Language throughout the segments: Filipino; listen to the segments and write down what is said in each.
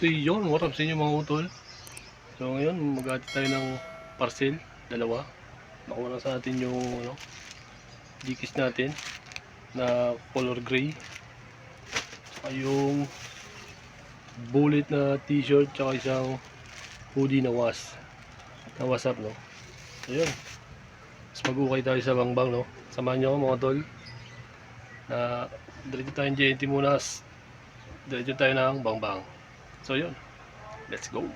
So yun, what up sa inyo mga utol. So ngayon, mag-ati tayo ng parcel, dalawa. Nakuha na sa atin yung dikis natin na color gray. Saka yung bullet na t-shirt, tsaka isang hoodie na wasap, no. So yun, mas mag-ukay tayo sa bangbang, no. Samahan nyo ako mga tol. Na diretso tayong JNT muna, diretso tayo ng bangbang. So yun, let's go.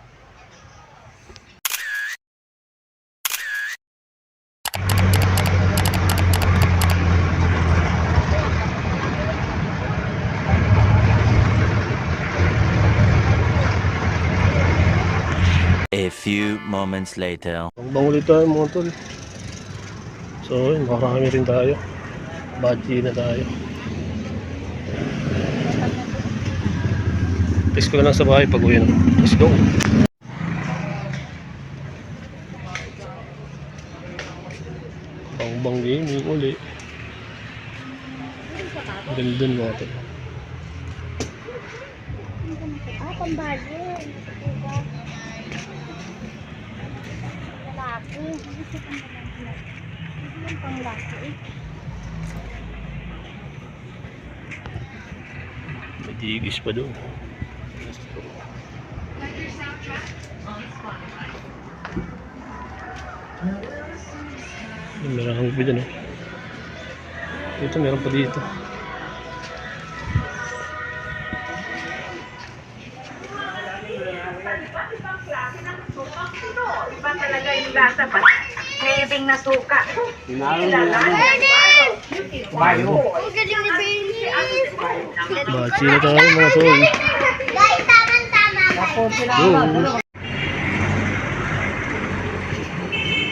A few moments later. Bangbang ulit tayo mga tol. So yun, makarami rin tayo. Baji na tayo. Text ko na lang sa bahay pag uwi na. Let's go. Bangbang gaming uli. Gandun mga tol. Pambayo. Lalaki. Gusto kong lalaki. Gusto kong panglaki. May digis pa doon. Meron akong bida, no? Ito, meron pa dito. Iba talaga yung lasa pa. Craving na suka. Ang galing ni Bailey. Bachi na tayo mga tol. Guys, tama-tama.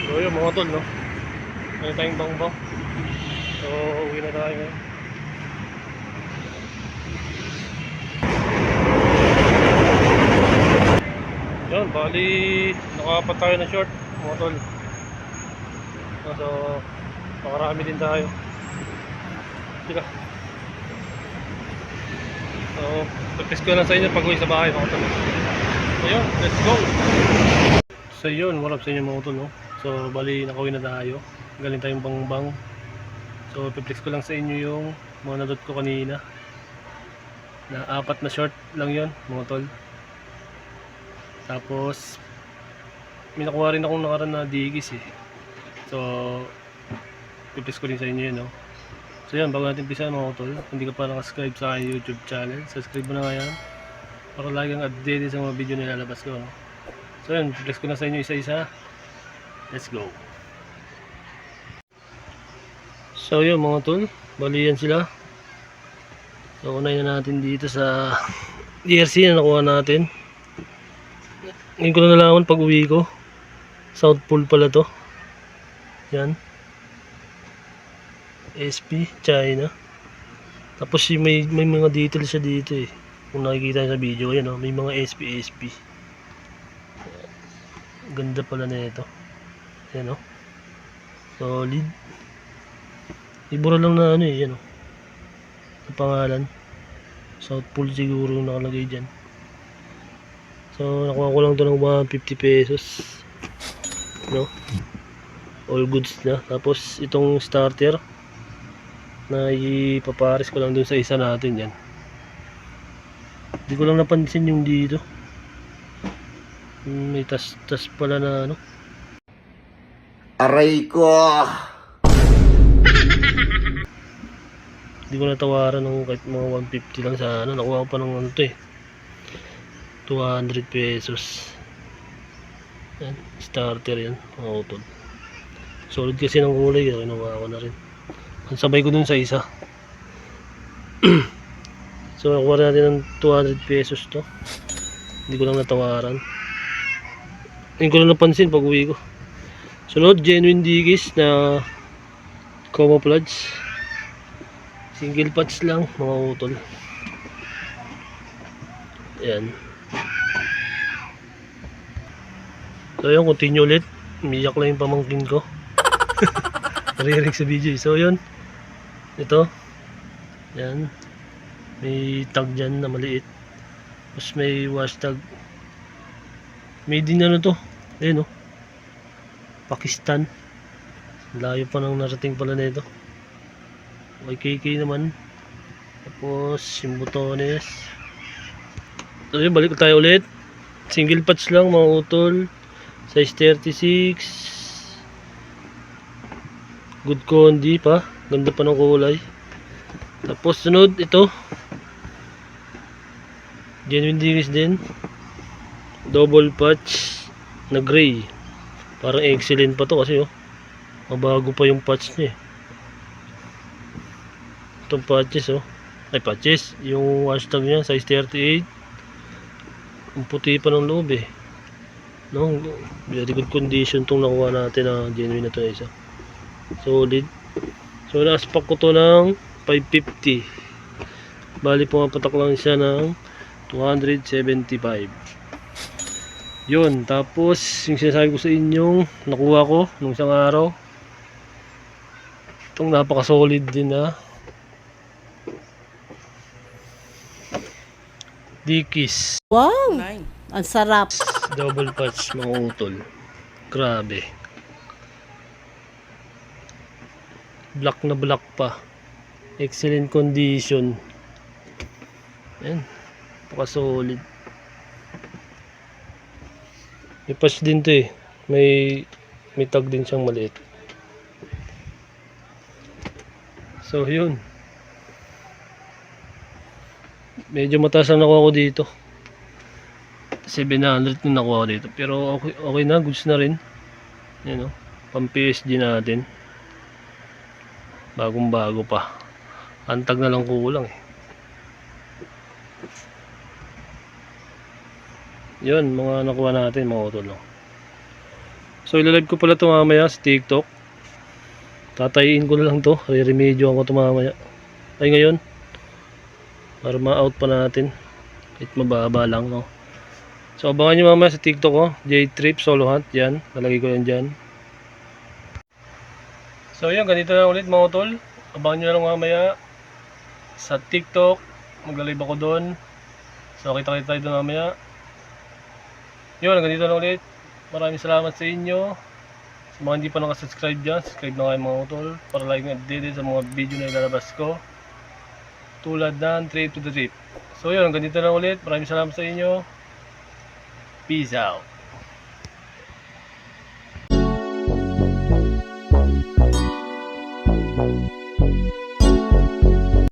So yun mga tol, no? Ano tayong bangbang. So uwi na tayo ngayon. Yun, bali nakapat tayo na short mga tol. So makarami din tayo. Sika. So practice ko lang sa inyo pag uwi sa bahay mga tol. So yun, let's go. So yun, what up sa inyo mga tol, no? So bali nakauwi na tayo. Galing tayong bangbang. So piplex ko lang sa inyo yung mga nadot ko kanina. Na apat na short lang yun mga tol. Tapos may nakuha rin akong nakaraan na digis eh. So piplex ko rin sa inyo yun, no? So yan, bago natin pisa mga tol, kung hindi ka pa nakasubscribe sa aking YouTube channel, subscribe mo na ngayon para lagi kang updated sa mga video na ilalabas ko, no? So yan, piplex ko na sa inyo isa-isa. Let's go. So yun mga tol, bali yan sila. So unahin na natin dito sa jersey na nakuha natin. Ngayon ko na nalaman pag uwi ko. South Pole pala to. Yan. SP, China. Tapos may mga details siya dito eh. Kung nakikita sa video, yan, oh, may mga SP. Ganda pala na ito. Yan, oh. Solid. Ibura lang na ano eh, yan, oh. Ang pangalan. South Pole siguro yung nakalagay dyan. So nakuha ko lang ito ng 150 pesos, no? All goods na. Tapos itong starter na ipapares ko lang dun sa isa natin, yan. Hindi ko lang napansin yung dito. May tas pala na ano. Aray ko! Hindi ko natawaran ng kahit mga 150 lang sana. Nakuha ko pa ng ano to eh, 200 pesos. Yan, starter yan mga utol. Solid kasi ng kulay, kaya kinuha ko na rin. Ang sabay ko dun sa isa. So nakuha natin ng 200 pesos to. Hindi ko lang natawaran. Hindi ko lang napansin pag uwi ko. Sunod, genuine digis na camouflage. Single patch lang mga utol. Ayan. So yun, continue ulit. Umiyak lang yung pamangkin ko. Narinig sa video. So yun, ito. Yan. May tag dyan na maliit. Tapos may hashtag. Made in ano to? Ayun oh. Pakistan. Layo pa nang narating pala nito. YKK naman. Tapos yung botones. So yun, balik tayo ulit. Single patch lang mga utol. Size 36. Good condi pa. Ganda pa ng kulay. Tapos sunod ito. Genuine dingis din. Double patch na gray. Parang excellent pa to kasi oh. Mabago pa yung patch niya. Itong patches oh. Ay patches. Yung hashtag niya size 38. Ang puti pa ng loob eh. No, very good condition tong nakuha natin na genuine na to isa. Solid. So na-aspak ko to ng 550. Bali pumapatak lang siya ng 275. Yun, tapos yung sinasabi ko sa inyong nakuha ko nung isang araw. Itong napaka-solid din na Dickies. Wow! Ang sarap. Double patch mga utol. Grabe. Black na black pa. Excellent condition. Yan. Napaka-solid. May patch din to eh. May tag din siyang maliit. So yun. Medyo mataas ang nakuha ko dito. 700 na nakuha ko dito. Pero okay na. Goods na rin. Yan o. Pang PSG natin. Bagong bago pa. Antag na lang kulang eh. Yun. Mga nakuha natin. Mga utol. So ilalive ko pala ito mamaya sa TikTok. Tatayin ko na lang to. Re-remedyo ako ito mamaya. Ay ngayon. Para ma-out pa natin. Kahit mababa lang no. So abangan nyo mamaya sa TikTok ko. J-Trip Solo Hunt. Yan. Nalagay ko yan dyan. So yun. Ganito na ulit mga utol. Abangan nyo na lang mamaya sa TikTok. Magla-live ako doon. So kita-kita tayo doon mamaya. Yun. Ganito na ulit. Maraming salamat sa inyo. Sa mga hindi pa nakasubscribe dyan, subscribe na kayo mga utol para like na updated sa mga video na ilalabas ko tulad ng Trip to the Trip. So yun, ganito na ulit. Maraming salamat sa inyo. Peace out.